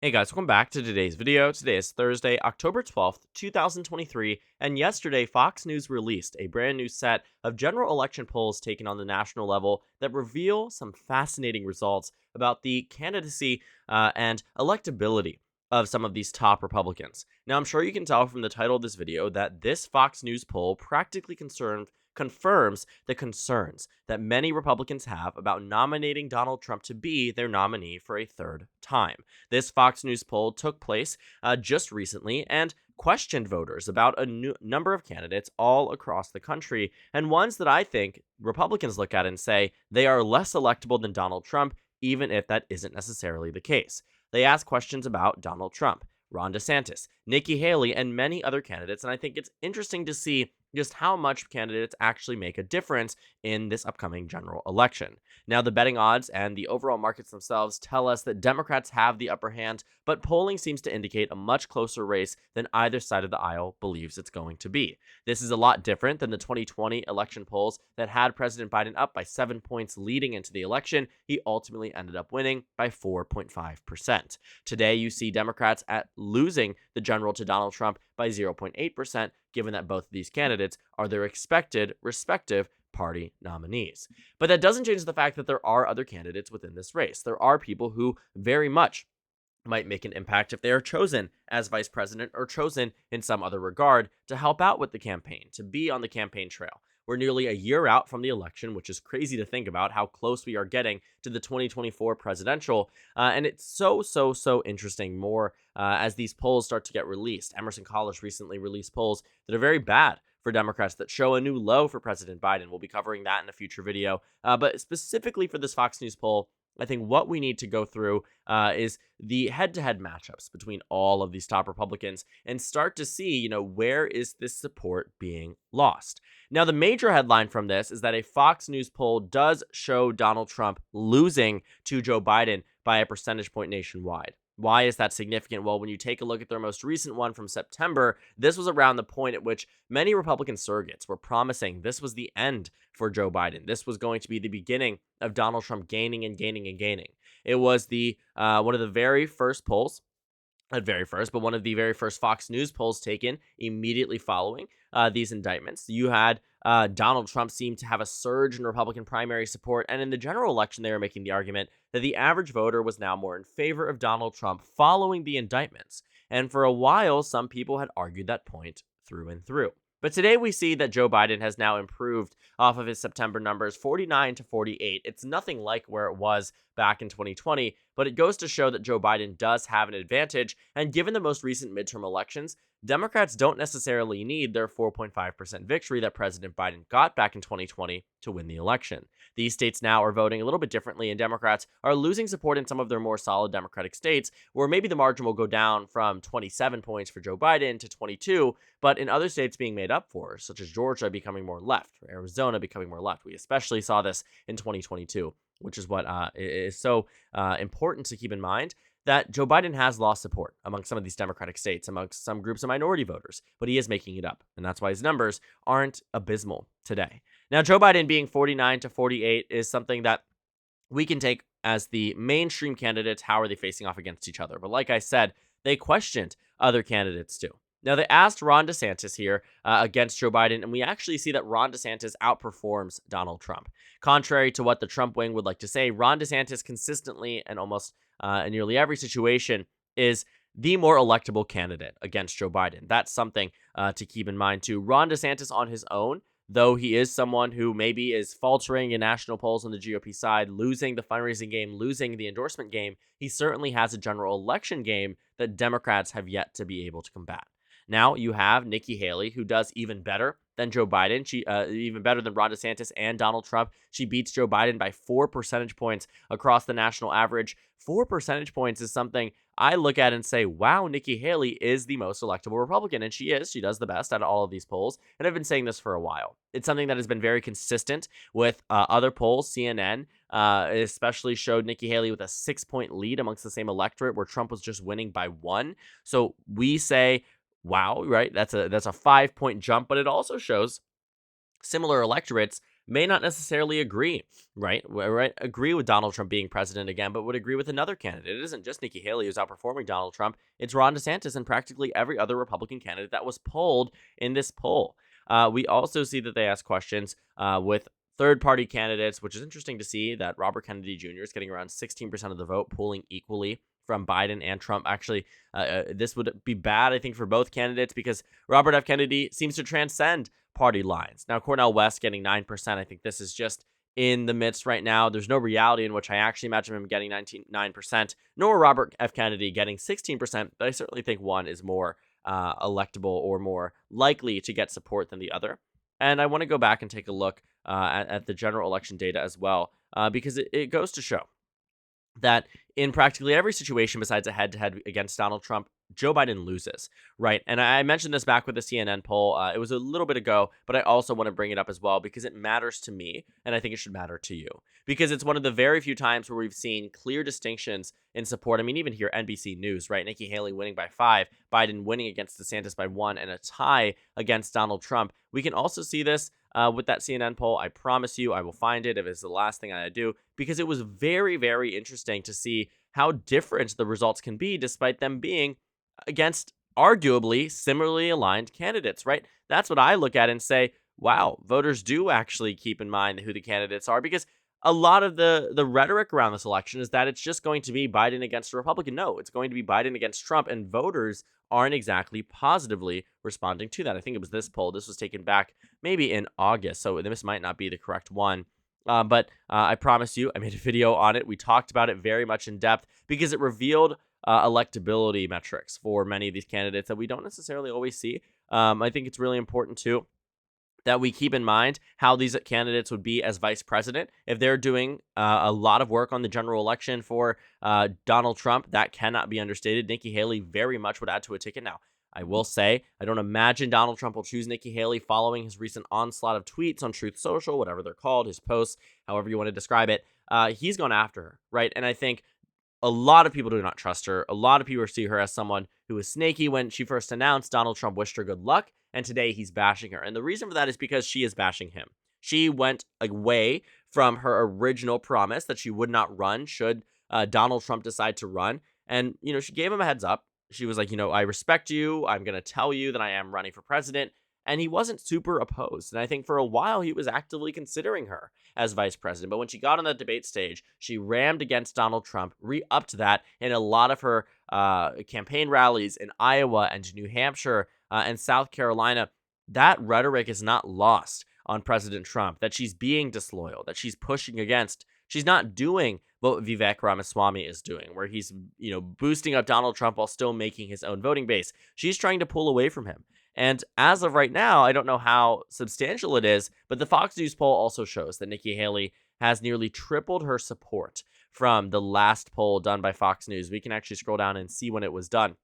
Hey guys, welcome back to today's video. Today is Thursday, October 12th, 2023, and yesterday Fox News released a brand new set of general election polls taken on the national level that reveal some fascinating results about the candidacy and electability of some of these top Republicans. Now, I'm sure you can tell from the title of this video that this Fox News poll practically confirms the concerns that many Republicans have about nominating Donald Trump to be their nominee for a third time. This Fox News poll took place just recently and questioned voters about a number of candidates all across the country, and ones that I think Republicans look at and say they are less electable than Donald Trump, even if that isn't necessarily the case. They ask questions about Donald Trump, Ron DeSantis, Nikki Haley, and many other candidates, and I think it's interesting to see just how much candidates actually make a difference in this upcoming general election. Now, the betting odds and the overall markets themselves tell us that Democrats have the upper hand, but polling seems to indicate a much closer race than either side of the aisle believes it's going to be. This is a lot different than the 2020 election polls that had President Biden up by 7 points leading into the election. He ultimately ended up winning by 4.5%. Today, you see Democrats at losing the general to Donald Trump by 0.8%, given that both of these candidates are their expected respective party nominees. But that doesn't change the fact that there are other candidates within this race. There are people who very much might make an impact if they are chosen as vice president or chosen in some other regard to help out with the campaign, to be on the campaign trail. We're nearly a year out from the election, which is crazy to think about how close we are getting to the 2024 presidential. And it's so interesting more as these polls start to get released. Emerson College recently released polls that are very bad for Democrats that show a new low for President Biden. We'll be covering that in a future video. But specifically for this Fox News poll, I think what we need to go through is the head-to-head matchups between all of these top Republicans and start to see, where is this support being lost? Now, the major headline from this is that a Fox News poll does show Donald Trump losing to Joe Biden by a percentage point nationwide. Why is that significant? Well, when you take a look at their most recent one from September, this was around the point at which many Republican surrogates were promising this was the end for Joe Biden. This was going to be the beginning of Donald Trump gaining and gaining and gaining. It was the one of the very first polls, not very first, but one of the very first Fox News polls taken immediately following these indictments. You had Donald Trump seem to have a surge in Republican primary support, and in the general election, they were making the argument that the average voter was now more in favor of Donald Trump following the indictments. And for a while, some people had argued that point through and through. But today we see that Joe Biden has now improved off of his September numbers, 49 to 48. It's nothing like where it was back in 2020, but it goes to show that Joe Biden does have an advantage. And given the most recent midterm elections, Democrats don't necessarily need their 4.5% victory that President Biden got back in 2020 to win the election. These states now are voting a little bit differently, and Democrats are losing support in some of their more solid Democratic states, where maybe the margin will go down from 27 points for Joe Biden to 22, but in other states being made up for, such as Georgia becoming more left, or Arizona becoming more left. We especially saw this in 2022, which is what is so important to keep in mind, that Joe Biden has lost support among some of these Democratic states, amongst some groups of minority voters, but he is making it up, and that's why his numbers aren't abysmal today. Now, Joe Biden being 49 to 48 is something that we can take as the mainstream candidates. How are they facing off against each other? But like I said, they questioned other candidates too. Now, they asked Ron DeSantis here against Joe Biden, and we actually see that Ron DeSantis outperforms Donald Trump. Contrary to what the Trump wing would like to say, Ron DeSantis consistently and almost in nearly every situation is the more electable candidate against Joe Biden. That's something to keep in mind too. Ron DeSantis on his own, though he is someone who maybe is faltering in national polls on the GOP side, losing the fundraising game, losing the endorsement game, he certainly has a general election game that Democrats have yet to be able to combat. Now you have Nikki Haley, who does even better than Joe Biden. She even better than Ron DeSantis and Donald Trump. She beats Joe Biden by 4 percentage points across the national average. 4 percentage points is something I look at and say, wow, Nikki Haley is the most electable Republican. And she is. She does the best out of all of these polls. And I've been saying this for a while. It's something that has been very consistent with other polls. CNN especially showed Nikki Haley with a 6-point lead amongst the same electorate, where Trump was just winning by 1. So we say, wow, right? That's a 5-point jump, but it also shows similar electorates may not necessarily agree, right? Right? Agree with Donald Trump being president again, but would agree with another candidate. It isn't just Nikki Haley who's outperforming Donald Trump. It's Ron DeSantis and practically every other Republican candidate that was polled in this poll. We also see that they ask questions with third-party candidates, which is interesting to see that Robert Kennedy Jr. is getting around 16% of the vote, polling equally from Biden and Trump. Actually, this would be bad, I think, for both candidates because Robert F. Kennedy seems to transcend party lines. Now, Cornel West getting 9%. I think this is just in the midst right now. There's no reality in which I actually imagine him getting 9%, nor Robert F. Kennedy getting 16%, but I certainly think one is more electable or more likely to get support than the other. And I want to go back and take a look at the general election data as well, because it goes to show that in practically every situation besides a head-to-head against Donald Trump, Joe Biden loses, right? And I mentioned this back with the CNN poll. It was a little bit ago, but I also want to bring it up as well because it matters to me, and I think it should matter to you. Because it's one of the very few times where we've seen clear distinctions in support. I mean, even here, NBC News, right? Nikki Haley winning by 5, Biden winning against DeSantis by 1, and a tie against Donald Trump. We can also see this with that CNN poll. I promise you I will find it if it's the last thing I do, because it was very, very interesting to see how different the results can be despite them being against arguably similarly aligned candidates, right? That's what I look at and say, wow, voters do actually keep in mind who the candidates are, because a lot of the rhetoric around this election is that it's just going to be Biden against a Republican. No, it's going to be Biden against Trump, and voters aren't exactly positively responding to that. I think it was this poll. This was taken back maybe in August, so this might not be the correct one. But I promise you, I made a video on it. We talked about it very much in depth because it revealed electability metrics for many of these candidates that we don't necessarily always see. I think it's really important too that we keep in mind how these candidates would be as vice president. If they're doing a lot of work on the general election for Donald Trump, that cannot be understated. Nikki Haley very much would add to a ticket. Now, I will say, I don't imagine Donald Trump will choose Nikki Haley following his recent onslaught of tweets on Truth Social, whatever they're called, his posts, however you want to describe it. He's gone after her, right? And I think a lot of people do not trust her. A lot of people see her as someone who was snaky. When she first announced, Donald Trump wished her good luck, and today he's bashing her. And the reason for that is because she is bashing him. She went away from her original promise that she would not run should Donald Trump decide to run. And, she gave him a heads up. She was like, I respect you. I'm going to tell you that I am running for president. And he wasn't super opposed. And I think for a while he was actively considering her as vice president. But when she got on that debate stage, she rammed against Donald Trump, re-upped that in a lot of her campaign rallies in Iowa and New Hampshire and South Carolina. That rhetoric is not lost on President Trump, that she's being disloyal, that she's pushing against. She's not doing what Vivek Ramaswamy is doing, where he's, boosting up Donald Trump while still making his own voting base. She's trying to pull away from him. And as of right now, I don't know how substantial it is, but the Fox News poll also shows that Nikki Haley has nearly tripled her support from the last poll done by Fox News. We can actually scroll down and see when it was done.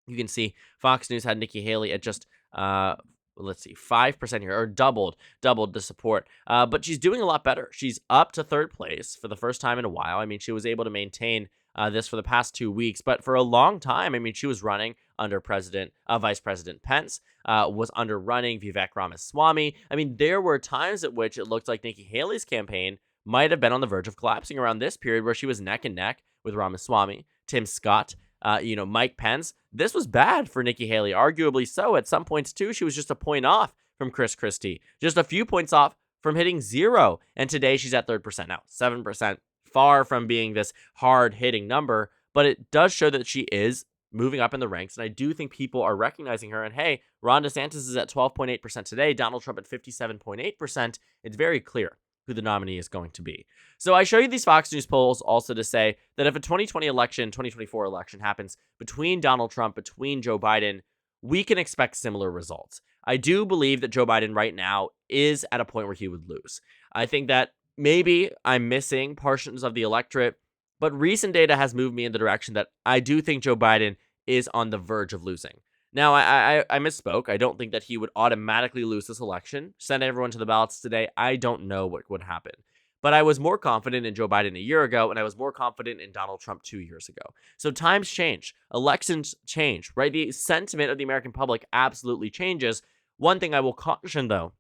You can see Fox News had Nikki Haley at just, 5% here, or doubled the support. But she's doing a lot better. She's up to third place for the first time in a while. I mean, she was able to maintain this for the past 2 weeks, but for a long time, I mean, she was running under Vice President Pence, was under running Vivek Ramaswamy. I mean, there were times at which it looked like Nikki Haley's campaign might have been on the verge of collapsing around this period where she was neck and neck with Ramaswamy, Tim Scott, Mike Pence. This was bad for Nikki Haley, arguably so. At some points, too, she was just a point off from Chris Christie, just a few points off from hitting 0. And today she's at 3rd now, 7%, far from being this hard-hitting number. But it does show that she is moving up in the ranks. And I do think people are recognizing her. And hey, Ron DeSantis is at 12.8% today, Donald Trump at 57.8%. It's very clear who the nominee is going to be. So I show you these Fox News polls also to say that if a 2024 election happens between Donald Trump, between Joe Biden, we can expect similar results. I do believe that Joe Biden right now is at a point where he would lose. I think that maybe I'm missing portions of the electorate, but recent data has moved me in the direction that I do think Joe Biden is on the verge of losing. Now, I misspoke. I don't think that he would automatically lose this election. Send everyone to the ballots today. I don't know what would happen. But I was more confident in Joe Biden a year ago, and I was more confident in Donald Trump 2 years ago. So times change. Elections change, right? The sentiment of the American public absolutely changes. One thing I will caution, though,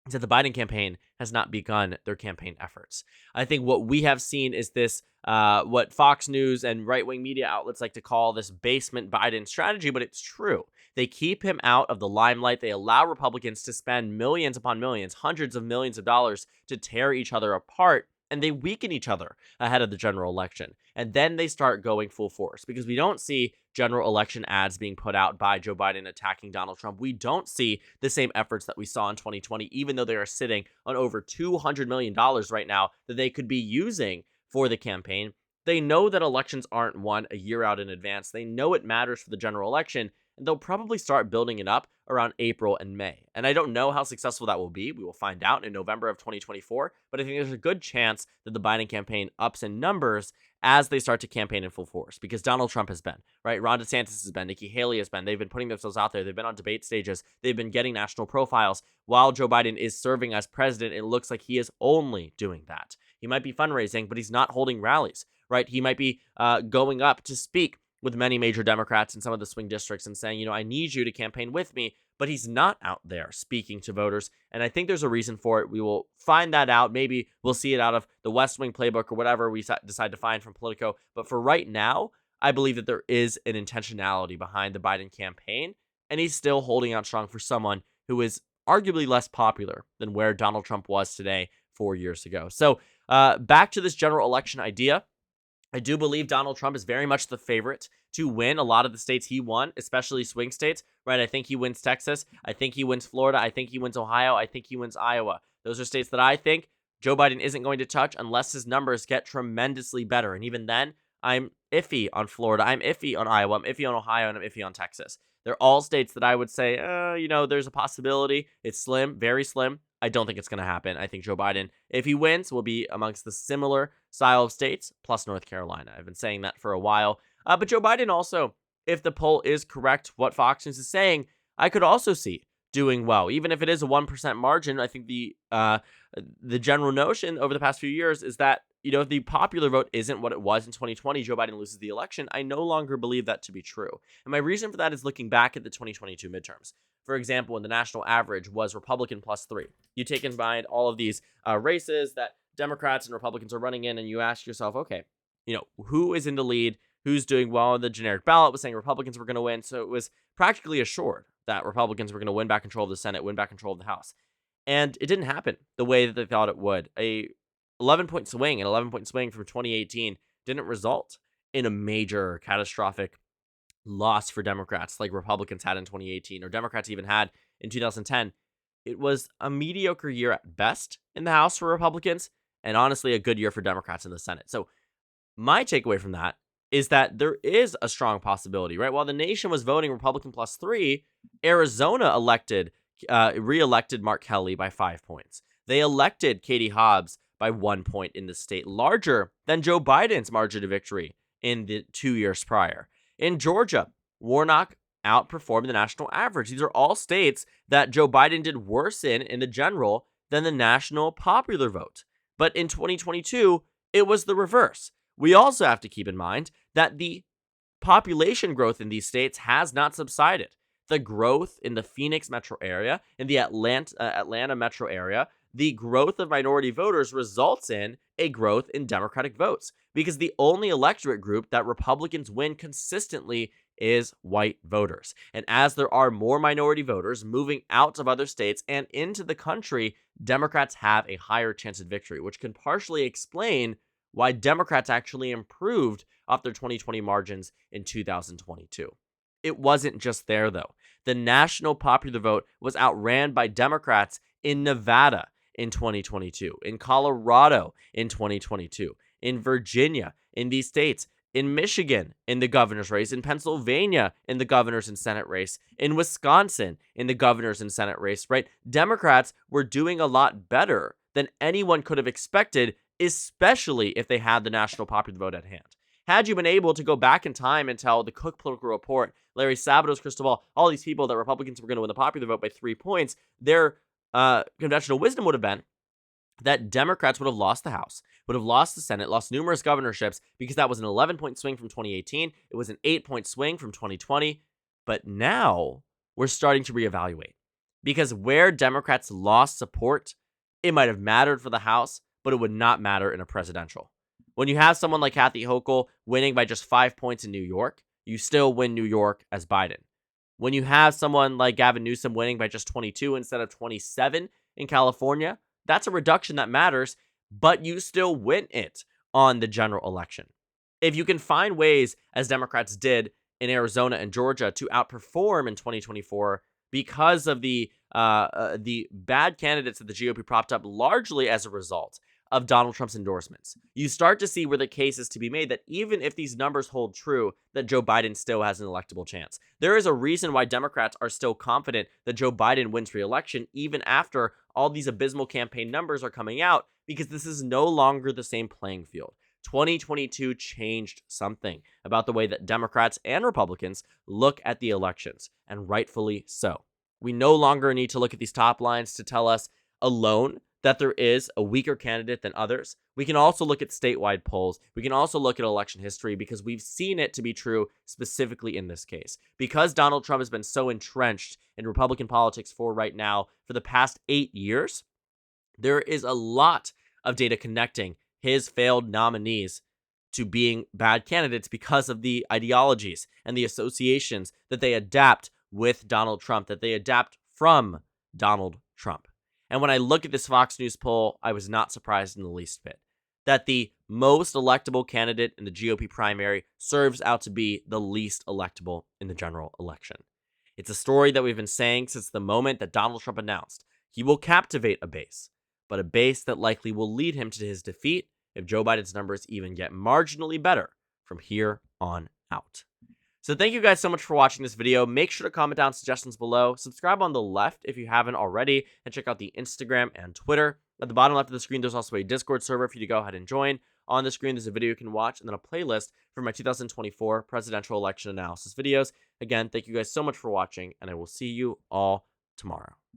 is that the Biden campaign has not begun their campaign efforts. I think what we have seen is this, what Fox News and right-wing media outlets like to call this basement Biden strategy, but it's true. They keep him out of the limelight. They allow Republicans to spend millions upon millions, hundreds of millions of dollars to tear each other apart, and they weaken each other ahead of the general election. And then they start going full force because we don't see general election ads being put out by Joe Biden attacking Donald Trump. We don't see the same efforts that we saw in 2020, even though they are sitting on over $200 million right now that they could be using for the campaign. They know that elections aren't won a year out in advance. They know it matters for the general election, and they'll probably start building it up around April and May. And I don't know how successful that will be. We will find out in November of 2024, but I think there's a good chance that the Biden campaign ups in numbers as they start to campaign in full force, because Donald Trump has been, right? Ron DeSantis has been, Nikki Haley has been. They've been putting themselves out there. They've been on debate stages. They've been getting national profiles. While Joe Biden is serving as president, it looks like he is only doing that. He might be fundraising, but he's not holding rallies, right? He might be going up to speak with many major Democrats in some of the swing districts and saying, I need you to campaign with me, but he's not out there speaking to voters. And I think there's a reason for it. We will find that out. Maybe we'll see it out of the West Wing playbook or whatever we decide to find from Politico. But for right now, I believe that there is an intentionality behind the Biden campaign, and he's still holding out strong for someone who is arguably less popular than where Donald Trump was today 4 years ago. So back to this general election idea. I do believe Donald Trump is very much the favorite to win a lot of the states he won, especially swing states, right? I think he wins Texas. I think he wins Florida. I think he wins Ohio. I think he wins Iowa. Those are states that I think Joe Biden isn't going to touch unless his numbers get tremendously better. And even then, I'm iffy on Florida. I'm iffy on Iowa. I'm iffy on Ohio. And I'm iffy on Texas. They're all states that I would say, there's a possibility. It's slim, very slim. I don't think it's going to happen. I think Joe Biden, if he wins, will be amongst the similar style of states, plus North Carolina. I've been saying that for a while. But Joe Biden also, if the poll is correct, what Fox News is saying, I could also see doing well. Even if it is a 1% margin, I think the general notion over the past few years is that, if the popular vote isn't what it was in 2020, Joe Biden loses the election. I no longer believe that to be true. And my reason for that is looking back at the 2022 midterms. For example, when the national average was Republican +3, you take in mind all of these races that Democrats and Republicans are running in, and you ask yourself, okay, who is in the lead? Who's doing well? The generic ballot was saying Republicans were going to win, so it was practically assured that Republicans were going to win back control of the Senate, win back control of the House. And it didn't happen the way that they thought it would. An 11-point swing from 2018 didn't result in a major catastrophic loss for Democrats like Republicans had in 2018 or Democrats even had in 2010. It was a mediocre year at best in the House for Republicans, and honestly a good year for Democrats in the Senate. So my takeaway from that is that there is a strong possibility, right? While the nation was voting Republican +3, Arizona re-elected Mark Kelly by 5 points. They elected Katie Hobbs by 1 point in the state, larger than Joe Biden's margin of victory in the 2 years prior. In Georgia, Warnock outperformed the national average. These are all states that Joe Biden did worse in the general than the national popular vote. But in 2022, it was the reverse. We also have to keep in mind that the population growth in these states has not subsided. The growth in the Phoenix metro area, in the Atlanta metro area, the growth of minority voters results in a growth in Democratic votes, because the only electorate group that Republicans win consistently is white voters. And as there are more minority voters moving out of other states and into the country, Democrats have a higher chance of victory, which can partially explain why Democrats actually improved off their 2020 margins in 2022. It wasn't just there, though. The national popular vote was outran by Democrats in Nevada in 2022, in Colorado in 2022, in Virginia, in these states, in Michigan in the governor's race, in Pennsylvania in the governor's and Senate race, in Wisconsin in the governor's and Senate race, right? Democrats were doing a lot better than anyone could have expected, especially if they had the national popular vote at hand. Had you been able to go back in time and tell the Cook Political Report, Larry Sabato's crystal ball, all these people that Republicans were going to win the popular vote by 3 points, their conventional wisdom would have been that Democrats would have lost the House, would have lost the Senate, lost numerous governorships, because that was an 11-point swing from 2018. It was an 8-point swing from 2020. But now we're starting to reevaluate. Because where Democrats lost support, it might have mattered for the House, but it would not matter in a presidential. When you have someone like Kathy Hochul winning by just 5 points in New York, you still win New York as Biden. When you have someone like Gavin Newsom winning by just 22 instead of 27 in California, that's a reduction that matters, but you still win it on the general election. If you can find ways, as Democrats did in Arizona and Georgia, to outperform in 2024 because of the bad candidates that the GOP propped up largely as a result of Donald Trump's endorsements, you start to see where the case is to be made that even if these numbers hold true, that Joe Biden still has an electable chance. There is a reason why Democrats are still confident that Joe Biden wins re-election even after all these abysmal campaign numbers are coming out, because this is no longer the same playing field. 2022 changed something about the way that Democrats and Republicans look at the elections, and rightfully so. We no longer need to look at these top lines to tell us alone that there is a weaker candidate than others. We can also look at statewide polls. We can also look at election history, because we've seen it to be true specifically in this case. Because Donald Trump has been so entrenched in Republican politics for the past 8 years, there is a lot of data connecting his failed nominees to being bad candidates because of the ideologies and the associations that they adapt with Donald Trump, that they adapt from Donald Trump. And when I look at this Fox News poll, I was not surprised in the least bit that the most electable candidate in the GOP primary serves out to be the least electable in the general election. It's a story that we've been saying since the moment that Donald Trump announced he will captivate a base, but a base that likely will lead him to his defeat if Joe Biden's numbers even get marginally better from here on out. So thank you guys so much for watching this video. Make sure to comment down suggestions below. Subscribe on the left if you haven't already, and check out the Instagram and Twitter. At the bottom left of the screen, there's also a Discord server for you to go ahead and join. On the screen, there's a video you can watch, and then a playlist for my 2024 presidential election analysis videos. Again, thank you guys so much for watching, and I will see you all tomorrow.